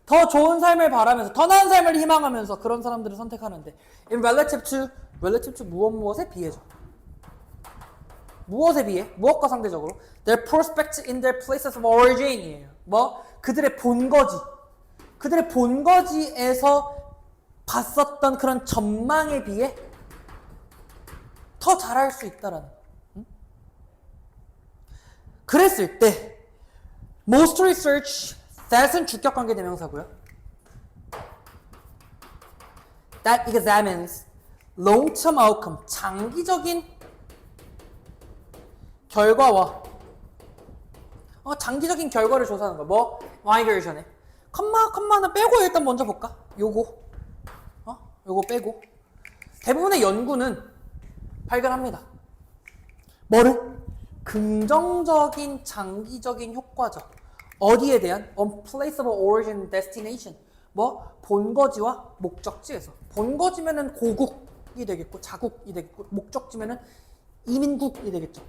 더 나은 삶을 희망하면서 그런 사람들을 선택하는데, in relative to 무엇에 비해죠. 무엇에 비해? 무엇과 상대적으로? Their prospects in their places of origin이에요. 그들의 본거지에서 봤었던 그런 전망에 비해 더 잘할 수 있다라는. 그랬을 때 most research, that은 주격관계 대명사고요. That examines long-term outcome, 장기적인 결과와 장기적인 결과를 조사하는 거. migration에 컴마는 빼고 일단 먼저 볼까? 요거 빼고 대부분의 연구는 발견합니다. 뭐를? 긍정적인 장기적인 효과죠. 어디에 대한? On place of origin destination. 본거지와 목적지에서. 본거지면은 고국이 되겠고 자국이 되겠고, 목적지면은 이민국이 되겠죠.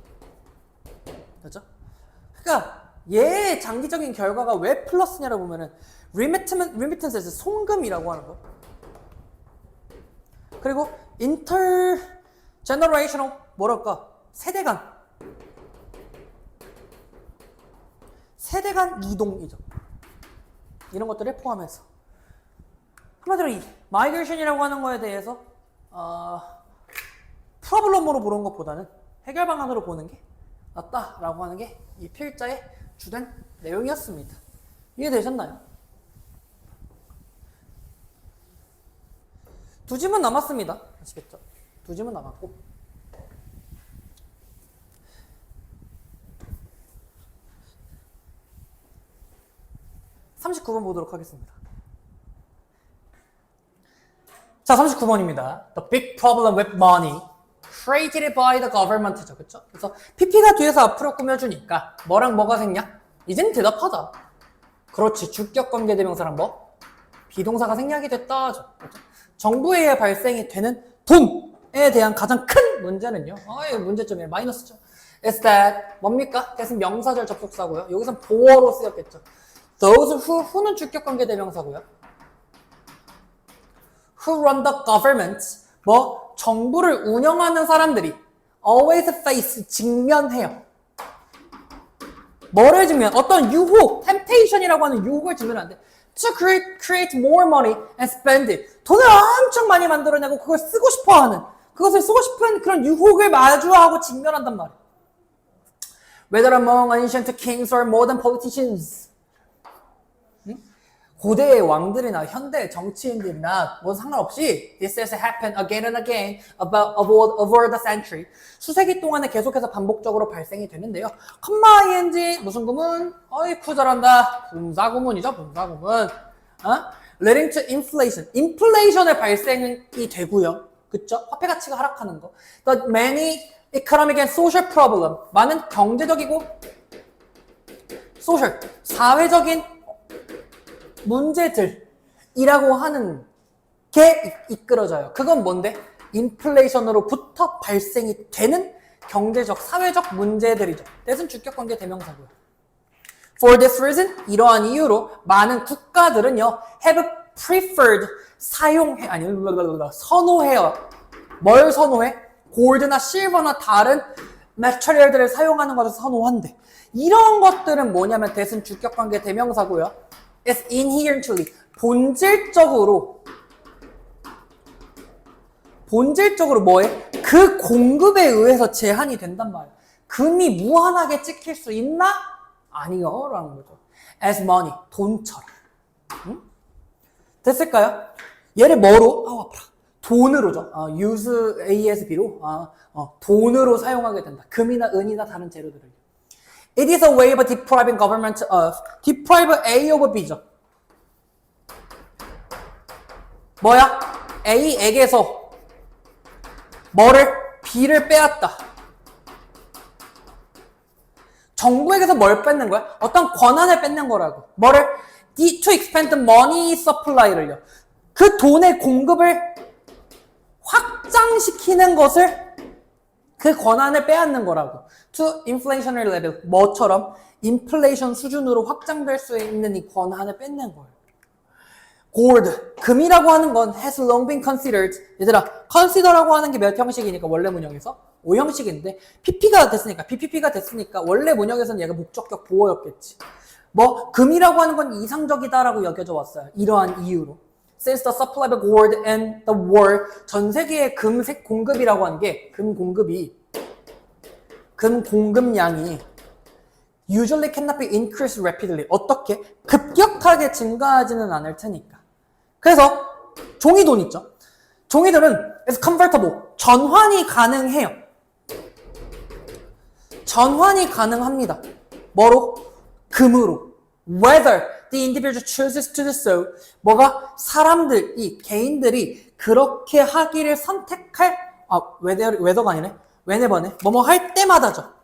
그렇죠? 그러니까 얘의 장기적인 결과가 왜 플러스냐라고 보면은 remittance에서 송금이라고 하는 거. 그리고 intergenerational 뭐랄까 세대 간 이동이죠. 이런 것들을 포함해서 한마디로 이 마이그레이션이라고 하는 거에 대해서 프로블럼으로 보는 것보다는 해결 방안으로 보는 게 낫다라고 하는 게 이 필자의 주된 내용이었습니다. 이해되셨나요? 두 지문 남았습니다. 아시겠죠? 두 지문 남았고 39번 보도록 하겠습니다. 자, 39번입니다. The big problem with money created by the government죠. 그쵸? 그래서 PP가 뒤에서 앞으로 꾸며주니까 뭐랑 뭐가 생략? 이젠 대답하자. 그렇지. 주격관계 대명사랑 뭐? 비동사가 생략이 됐다. 그렇죠? 정부에 의해 발생이 되는 돈에 대한 가장 큰 문제는요. 문제점이에요. 마이너스죠. Is that 뭡니까? 대신 명사절 접속사고요. 여기선 보어로 쓰였겠죠. Those who는 주격관계 대명사고요. Who run the government 뭐 정부를 운영하는 사람들이 always face 직면해요. 뭐를 직면? 어떤 유혹, temptation이라고 하는 유혹을 직면하면 안 돼. To create more money and spend it. 돈을 엄청 많이 만들어내고 그걸 쓰고 싶어하는 그것을 쓰고 싶은 그런 유혹을 마주하고 직면한단 말이에요. Whether among ancient kings or modern politicians. 고대의 왕들이나 현대의 정치인들이나 뭐 상관없이 this has happened again and again over the century. 수세기 동안에 계속해서 반복적으로 발생이 되는데요. 컴마 ing 무슨 구문? 어이쿠 잘한다. 분사구문이죠. 분사구문. leading to inflation. 인플레이션의 발생이 되고요. 그쵸? 화폐 가치가 하락하는 거. The many economic and social problem. 많은 경제적이고 social, 사회적인 문제들이라고 하는 게 이끌어져요. 그건 뭔데? 인플레이션으로부터 발생이 되는 경제적, 사회적 문제들이죠. 대신 주격관계 대명사고요. For this reason, 이러한 이유로 많은 국가들은요, have preferred 선호해요. 뭘 선호해? 골드나 실버나 다른 매처리얼들을 사용하는 것을 선호한대. 이런 것들은 뭐냐면 대신 주격관계 대명사고요. is inherently 본질적으로 뭐해? 그 공급에 의해서 제한이 된단 말이야. 금이 무한하게 찍힐 수 있나? 아니요 라는 거죠. as money 돈처럼. 응? 됐을까요? 얘를 뭐로? 아파라. 돈으로죠. use ASB로 돈으로 사용하게 된다. 금이나 은이나 다른 재료들을. It is a way of depriving government of. deprive A of B죠. 뭐야? A에게서 뭐를? B를 빼앗다. 정부에게서 뭘 뺏는 거야? 어떤 권한을 뺏는 거라고. 뭐를? to expand the money supply를요. 그 돈의 공급을 확장시키는 것을 그 권한을 빼앗는 거라고. To inflationary level. 뭐처럼? 인플레이션 수준으로 확장될 수 있는 이 권한을 뺏는 거예요. gold. 금이라고 하는 건 has long been considered. 얘들아, consider라고 하는 게 몇 형식이니까 원래 문형에서? 5형식인데 PP가 됐으니까 원래 문형에서는 얘가 목적격 보어였겠지. 뭐 금이라고 하는 건 이상적이다라고 여겨져 왔어요. 이러한 이유로. Since the supply of gold and the war, 전 세계의 금색 공급이라고 하는 게 금 공급량이 usually cannot be increased rapidly. 어떻게? 급격하게 증가하지는 않을 테니까. 그래서 종이돈 있죠. 종이들은 is convertible. 전환이 가능해요. 전환이 가능합니다. 뭐로? 금으로. Whether the individual chooses to do so. 뭐가? 사람들이, 개인들이 그렇게 하기를 선택할, whether가 아니네. whenever네. 뭐뭐 할 때마다죠.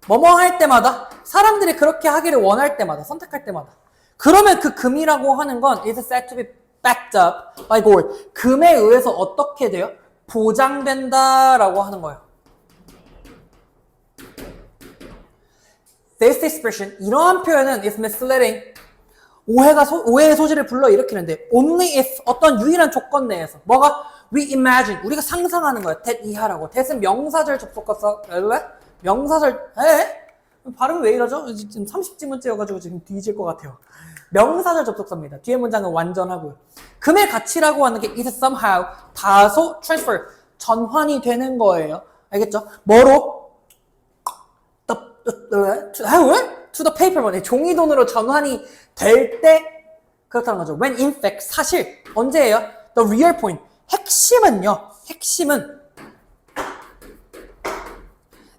뭐뭐 할 때마다, 사람들이 그렇게 하기를 원할 때마다, 선택할 때마다. 그러면 그 금이라고 하는 건 is said to be backed up by gold. 금에 의해서 어떻게 돼요? 보장된다라고 하는 거예요. This expression, 이러한 표현은 is misleading. 오해의 소지를 불러일으키는데 only if 어떤 유일한 조건 내에서 뭐가 we imagine 우리가 상상하는 거야. that 이하라고. that은 명사절 접속사 명사절 발음이 왜 이러죠? 지금 30지문째여가지고 지금 뒤질 것 같아요. 명사절 접속사입니다. 뒤에 문장은 완전하고요. 금의 가치라고 하는 게 is somehow 다소 transfer 전환이 되는 거예요. 알겠죠? 뭐로? to the paper money 종이 돈으로 전환이 될 때 그렇다는 거죠. When in fact 사실 언제예요? The real point 핵심은요. 핵심은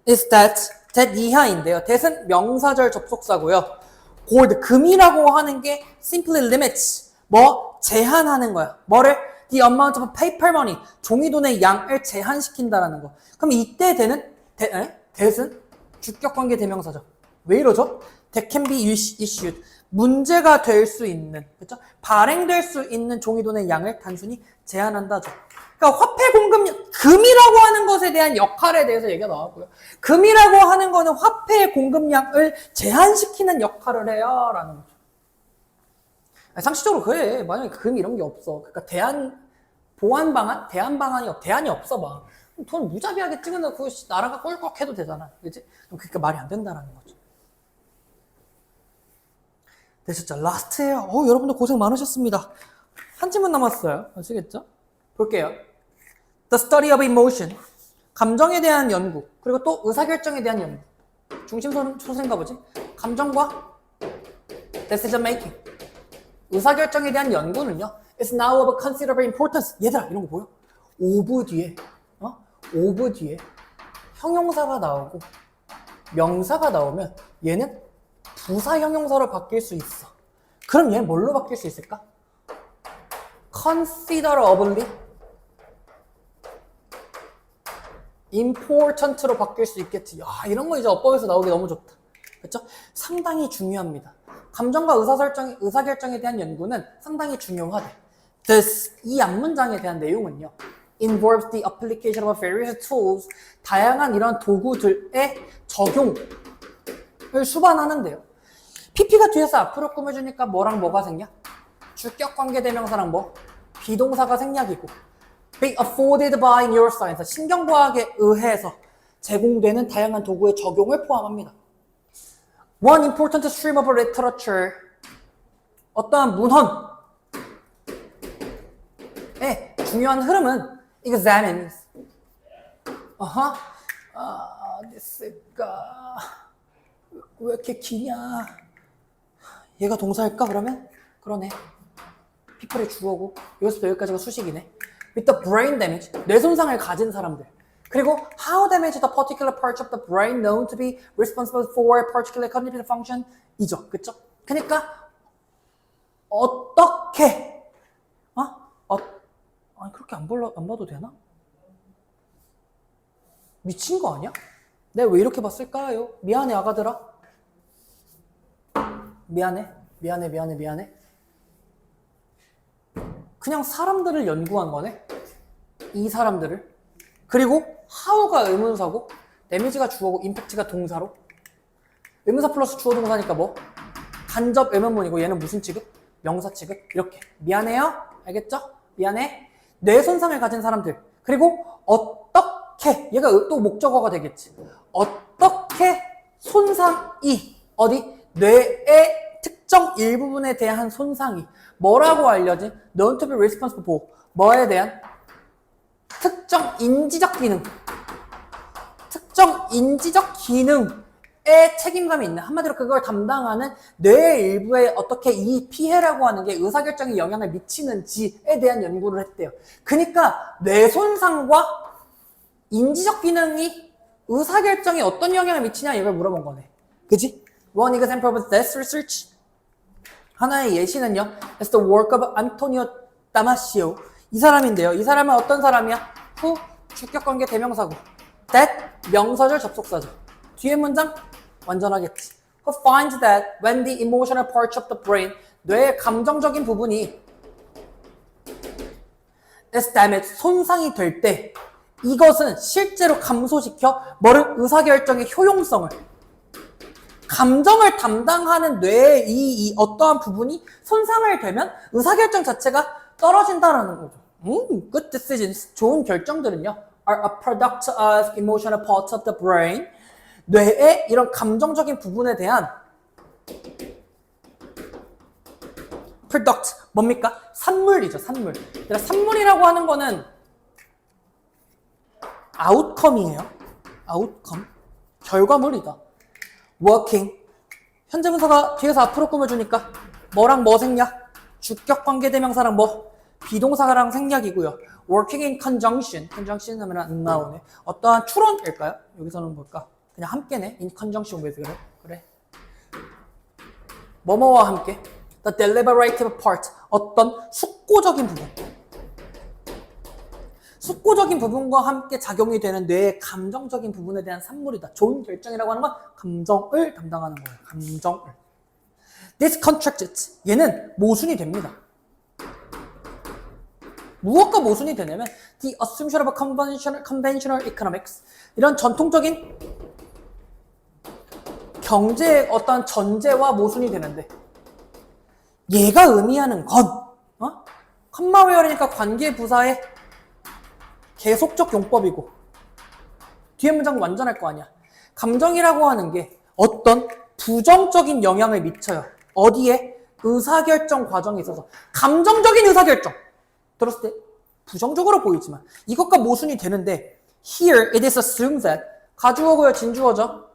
is that 이하인데요. that은 명사절 접속사고요. gold 금이라고 하는 게 simply limits 뭐 제한하는 거야. 뭐를? The amount of paper money 종이돈의 양을 제한시킨다라는 거. 그럼 이때 that은 주격관계 대명사죠. 왜 이러죠? That can be issued 문제가 될 수 있는 그렇죠? 발행될 수 있는 종이돈의 양을 단순히 제한한다죠. 그러니까 화폐 공급량 금이라고 하는 것에 대한 역할에 대해서 얘기가 나왔고요. 금이라고 하는 거는 화폐 공급량을 제한시키는 역할을 해요 라는 거죠. 상식적으로 그래. 만약에 금 이런 게 없어. 그러니까 보안 방안? 대안이 없어 봐. 돈 무자비하게 찍어놓고 나라가 꼴꺽 해도 되잖아. 그치? 그러니까 말이 안 된다라는 거죠. 네, 진짜 라스트예요. 여러분들 고생 많으셨습니다. 한 질문 남았어요. 아시겠죠? 볼게요. The study of emotion. 감정에 대한 연구. 그리고 또 의사결정에 대한 연구. 중심 소생가 뭐지? 감정과 decision making. 의사결정에 대한 연구는요. It's now of considerable importance. 얘들아, 이런 거 보여? of 뒤에 형용사가 나오고 명사가 나오면 얘는 부사 형용사로 바뀔 수 있어. 그럼 얘는 뭘로 바뀔 수 있을까? considerably important로 바뀔 수 있겠지. 야, 이런 거 이제 어법에서 나오기 너무 좋다. 그렇죠? 상당히 중요합니다. 감정과 의사결정에 대한 연구는 상당히 중요하대. 이 앞문장에 대한 내용은요. involves the application of various tools. 다양한 이런 도구들의 적용을 수반하는데요. PP가 뒤에서 앞으로 꾸며주니까 뭐랑 뭐가 생략? 주격관계대명사랑 뭐? 비동사가 생략이고 be afforded by neuroscience. 신경과학에 의해서 제공되는 다양한 도구의 적용을 포함합니다. One important stream of literature. 어떠한 문헌의 중요한 흐름은 examines. 됐을까? 왜 이렇게 기냐? 얘가 동사일까 그러면? 그러네. people의 주어고 여기서부터 여기까지가 수식이네. with the brain damage. 뇌 손상을 가진 사람들. 그리고 how damage the particular parts of the brain known to be responsible for a particular cognitive function 이죠. 그쵸? 그러니까 어떻게 아니 그렇게 안 봐도 되나? 미친 거 아니야? 내가 왜 이렇게 봤을까요? 미안해 아가들아. 미안해. 그냥 사람들을 연구한 거네. 이 사람들을. 그리고 how가 의문사고 damage가 주어고 impact가 동사로. 의문사 플러스 주어 동사니까 뭐? 간접 의문문이고 얘는 무슨 취급? 명사 취급. 이렇게. 미안해요. 알겠죠? 미안해. 뇌 손상을 가진 사람들. 그리고 어떻게 얘가 또 목적어가 되겠지. 어떻게 손상이 어디? 뇌의 특정 일부분에 대한 손상이 뭐라고 알려진? known to be responsible for 뭐에 대한? 특정 인지적 기능의 책임감이 있는 한마디로 그걸 담당하는 뇌의 일부에 어떻게 이 피해라고 하는 게 의사결정에 영향을 미치는지에 대한 연구를 했대요. 그러니까 뇌 손상과 인지적 기능이 의사결정에 어떤 영향을 미치냐 이걸 물어본 거네. 그치? One example of this research 하나의 예시는요. It's the work of Antonio Damasio. 이 사람인데요. 이 사람은 어떤 사람이야? who 주격관계 대명사고 that 명사절 접속사죠. 뒤에 문장 완전하겠지. Who finds that when the emotional parts of the brain 뇌의 감정적인 부분이 is damaged, 손상이 될 때 이것은 실제로 감소시켜 뭐를 의사결정의 효용성을 감정을 담당하는 뇌의 이 어떠한 부분이 손상을 되면 의사결정 자체가 떨어진다라는 거죠. Good decisions, 좋은 결정들은요 are a product of emotional parts of the brain. 뇌의 이런 감정적인 부분에 대한 product, 뭡니까? 산물이죠, 산물. 산물이라고 하는 거는 outcome이에요. outcome, 결과물이다. working, 현재 분사가 뒤에서 앞으로 꾸며주니까 뭐랑 뭐 생략? 주격 관계대명사랑 뭐? 비동사랑 생략이고요. working in conjunction, conjunction 하면 안 나오네. 어떠한 추론일까요? 여기서는 뭘까? 그냥 함께네. in conjunction with, 그래. 뭐뭐와 함께. The deliberative part, 어떤 숙고적인 부분. 숙고적인 부분과 함께 작용이 되는 뇌의 감정적인 부분에 대한 산물이다. 좋은 결정이라고 하는 건 감정을 담당하는 거예요. 감정을. This contracts, 얘는 모순이 됩니다. 무엇과 모순이 되냐면 the assumption of conventional economics, 이런 전통적인 경제의 어떤 전제와 모순이 되는데 얘가 의미하는 건 컴마웨어니까 관계부사의 계속적 용법이고 뒤에 문장 완전할 거 아니야. 감정이라고 하는 게 어떤 부정적인 영향을 미쳐요. 어디에? 의사결정 과정에 있어서. 감정적인 의사결정 들었을 때 부정적으로 보이지만 이것과 모순이 되는데 here it is assumed that 가주어고요 진주어죠.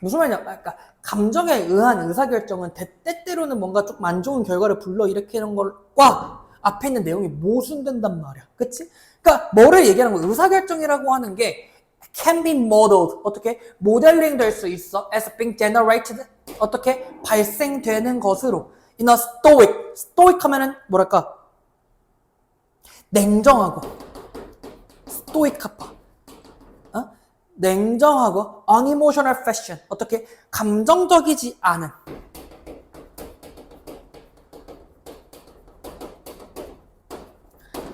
무슨 말이냐? 그러니까 감정에 의한 의사결정은 때때로는 뭔가 좀 안 좋은 결과를 불러일으키는 것과 앞에 있는 내용이 모순된단 말이야. 그치? 그러니까 뭐를 얘기하는 거야? 의사결정이라고 하는 게 can be modeled. 어떻게? 모델링 될 수 있어. as being generated. 어떻게? 발생되는 것으로. in a stoic. stoic 하면은 뭐랄까? 냉정하고. stoic하파. 냉정하고 unemotional fashion. 어떻게? 감정적이지 않은.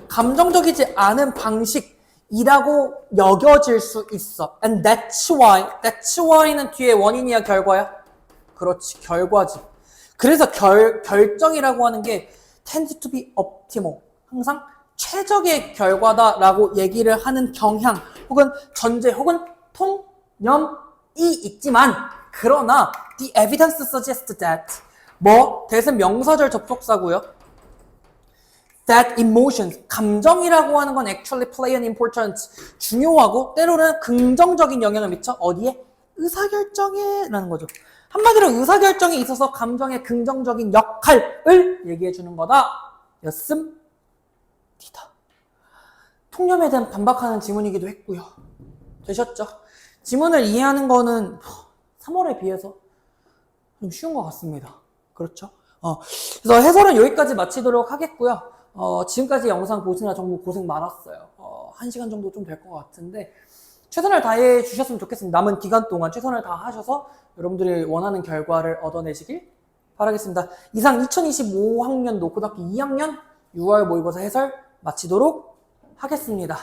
감정적이지 않은 방식이라고 여겨질 수 있어. And that's why는 뒤에 원인이야 결과야? 그렇지, 결과지. 그래서 결정이라고 하는 게 tends to be optimal. 항상 최적의 결과다라고 얘기를 하는 경향 혹은 전제 혹은 통념이 있지만 그러나 the evidence suggests that that은 명사절 접속사고요. that emotions, 감정이라고 하는 건 actually play an important, 중요하고 때로는 긍정적인 영향을 미쳐 어디에? 의사결정에 라는 거죠. 한마디로 의사결정에 있어서 감정의 긍정적인 역할을 얘기해 주는 거다 였습니다. 통념에 대한 반박하는 지문이기도 했고요. 되셨죠? 지문을 이해하는 거는 3월에 비해서 좀 쉬운 것 같습니다. 그렇죠? 그래서 해설은 여기까지 마치도록 하겠고요. 지금까지 영상 보시느라 정말 고생 많았어요. 1시간 정도 좀 될 것 같은데 최선을 다해 주셨으면 좋겠습니다. 남은 기간 동안 최선을 다하셔서 여러분들이 원하는 결과를 얻어내시길 바라겠습니다. 이상 2025학년도 고등학교 2학년 6월 모의고사 해설 마치도록 하겠습니다.